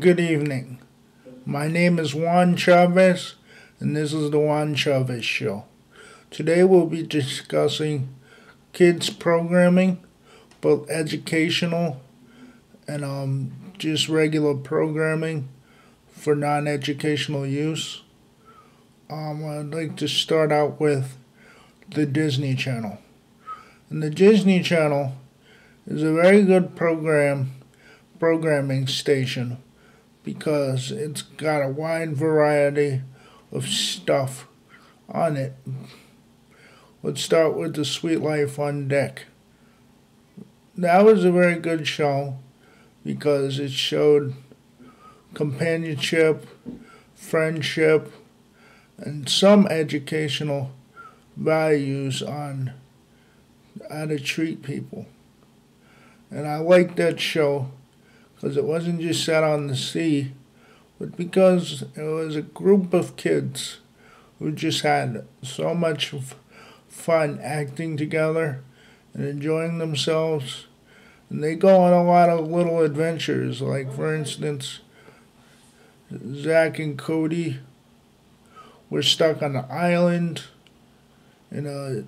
Good evening. My name is Juan Chavez, and this is the Juan Chavez Show. Today we'll be discussing kids programming, both educational and just regular programming for non-educational use. I'd like to start out with the Disney Channel. And the Disney Channel is a very good programming station because it's got a wide variety of stuff on it. Let's start with The Sweet Life on Deck. That was a very good show because it showed companionship, friendship, and some educational values on how to treat people. And I liked that show because it wasn't just set on the sea, but because it was a group of kids who just had so much fun acting together and enjoying themselves. And they go on a lot of little adventures, like for instance, Zach and Cody were stuck on an island in a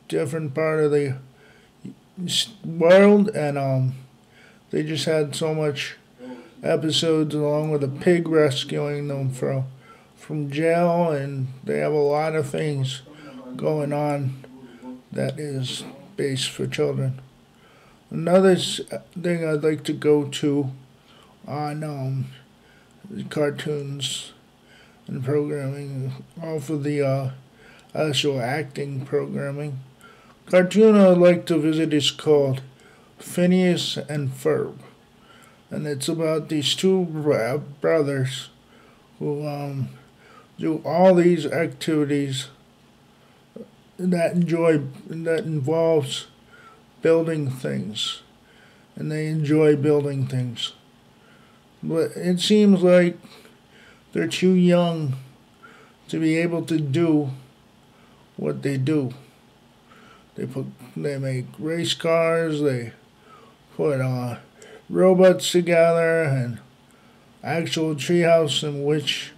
different part of the world, and they just had so much episodes along with a pig rescuing them from jail, and they have a lot of things going on that is based for children. Another thing I'd like to go to on cartoons and programming, off of the actual acting programming. Cartoon I'd like to visit is called Phineas and Ferb, and it's about these two brothers who do all these activities that involves building things, and they enjoy building things. But it seems like they're too young to be able to do what they do. They make race cars, they put robots together, and actual treehouse in which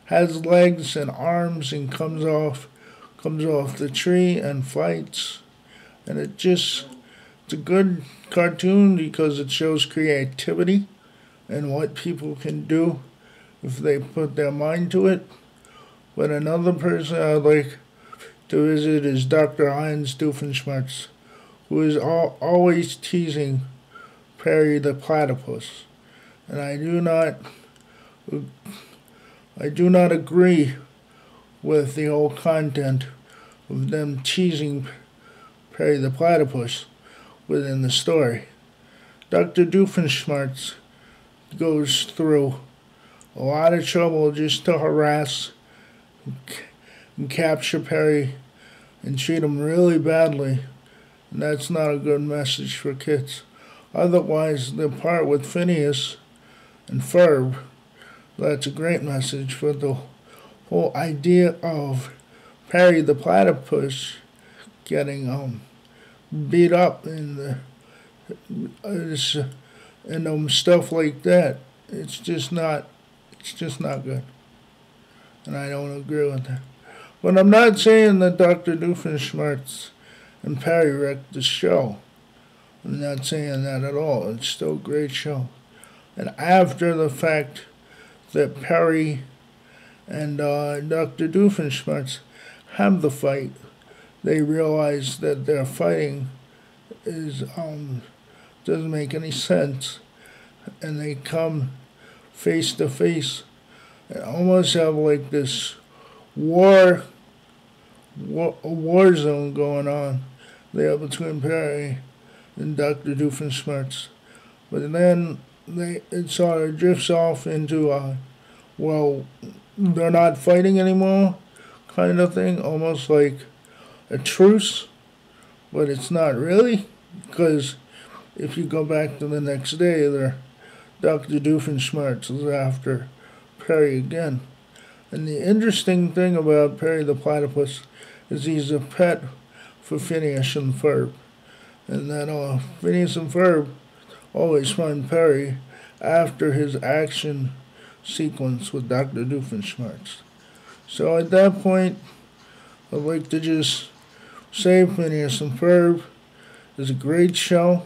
has legs and arms and comes off the tree and fights. And it's a good cartoon because it shows creativity and what people can do if they put their mind to it. But another person I'd like to visit is Dr. Heinz Doofenshmirtz, who is always teasing Perry the Platypus. And I do not agree with the whole content of them teasing Perry the Platypus within the story. Dr. Doofenshmirtz goes through a lot of trouble just to harass and capture Perry and treat him really badly. And that's not a good message for kids. Otherwise, the part with Phineas and Ferb, that's a great message for the whole idea of Perry the Platypus getting beat up and stuff like that. It's just not good. And I don't agree with that. But I'm not saying that Dr. Doofenshmirtz and Perry wrecked the show. I'm not saying that at all. It's still a great show. And after the fact that Perry and Dr. Doofenshmirtz have the fight, they realize that their fighting doesn't make any sense, and they come face to face and almost have like this war zone going on there between Perry and Dr. Doofenshmirtz. But then it sort of drifts off into they're not fighting anymore kind of thing, almost like a truce, but it's not really, because if you go back to the next day, Dr. Doofenshmirtz is after Perry again. And the interesting thing about Perry the Platypus is he's a pet for Phineas and Ferb. And that Phineas and Ferb always find Perry after his action sequence with Dr. Doofenshmirtz. So at that point, I'd like to just say Phineas and Ferb is a great show.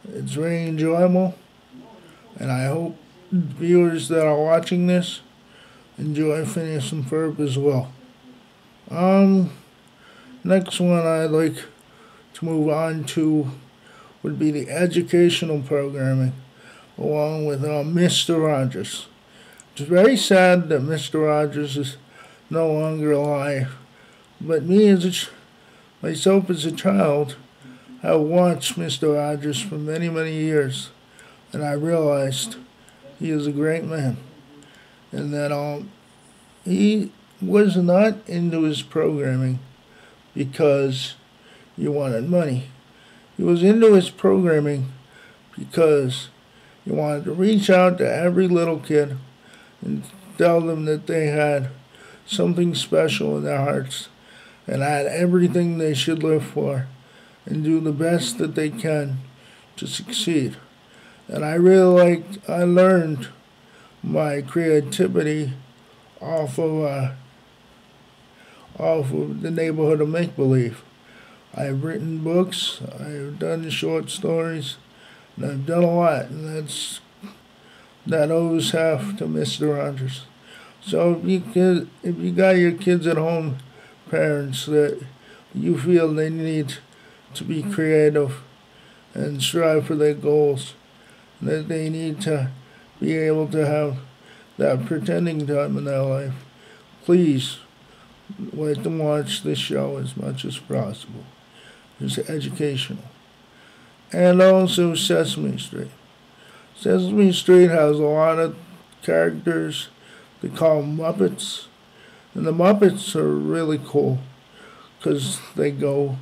It's very enjoyable, and I hope viewers that are watching this enjoy Phineas and Ferb as well. Next one I'd like to move on to would be the educational programming, along with Mr. Rogers. It's very sad that Mr. Rogers is no longer alive, but myself as a child, I watched Mr. Rogers for many, many years, and I realized he is a great man, and that he was not into his programming because he wanted money. He was into his programming because he wanted to reach out to every little kid and tell them that they had something special in their hearts and had everything they should live for and do the best that they can to succeed. And I learned my creativity off of the neighborhood of make-believe. I've written books, I've done short stories, and I've done a lot, and that owes half to Mr. Rogers. So if you got your kids at home, parents, that you feel they need to be creative and strive for their goals, that they need to be able to have that pretending time in their life, please let them watch this show as much as possible. It's educational. And also Sesame Street. Sesame Street has a lot of characters they call Muppets. And the Muppets are really cool because they go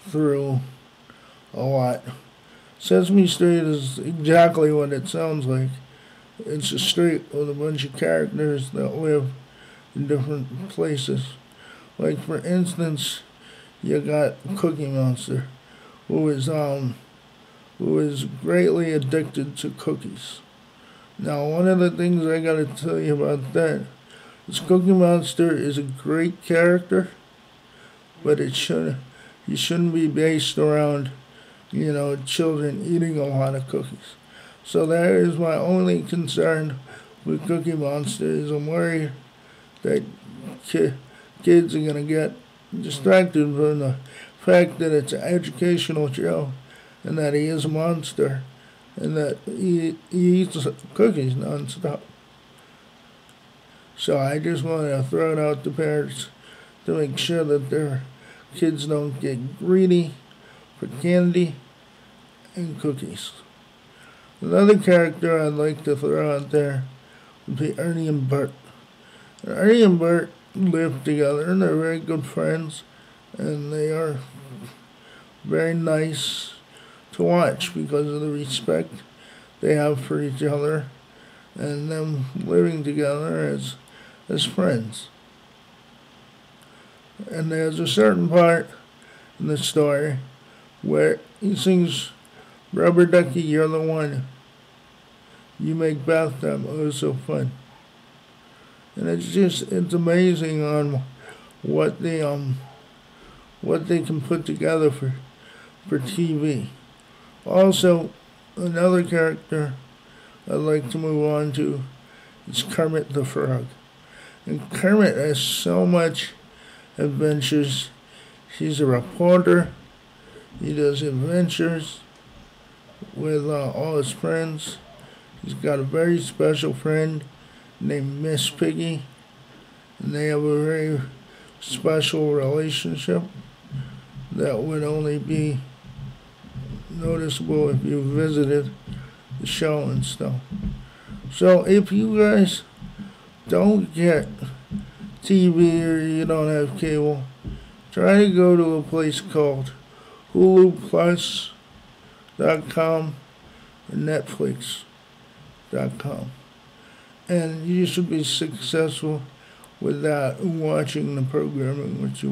through a lot. Sesame Street is exactly what it sounds like. It's a street with a bunch of characters that live in different places. Like, for instance, you got Cookie Monster, who is greatly addicted to cookies. Now, one of the things I gotta tell you about that is Cookie Monster is a great character, but he shouldn't be based around, children eating a lot of cookies. So that is my only concern with Cookie Monster, is I'm worried that kids are gonna get distracted from the fact that it's an educational show and that he is a monster and that he eats cookies nonstop. So I just want to throw it out to parents to make sure that their kids don't get greedy for candy and cookies. Another character I'd like to throw out there would be Ernie and Bert. Ernie and Bert live together and they're very good friends, and they are very nice to watch because of the respect they have for each other and them living together as friends. And there's a certain part in the story where he sings, "Rubber Ducky, you're the one. You make bath time oh so fun." And it's amazing on what they can put together for TV. Also, another character I'd like to move on to is Kermit the Frog. And Kermit has so much adventures. He's a reporter. He does adventures with all his friends. He's got a very special friend named Miss Piggy, and they have a very special relationship that would only be noticeable if you visited the show and stuff. So if you guys don't get TV or you don't have cable, try to go to a place called HuluPlus.com or Netflix.com. And you should be successful with that, watching the programming which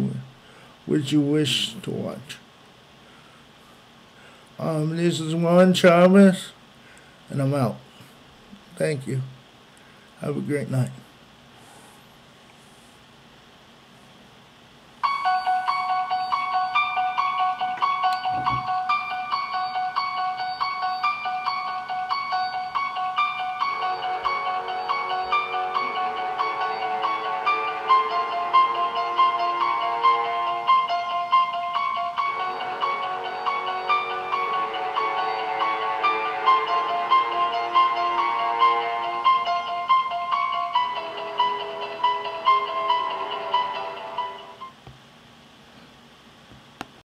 you wish to watch. This is Juan Chavez, and I'm out. Thank you. Have a great night.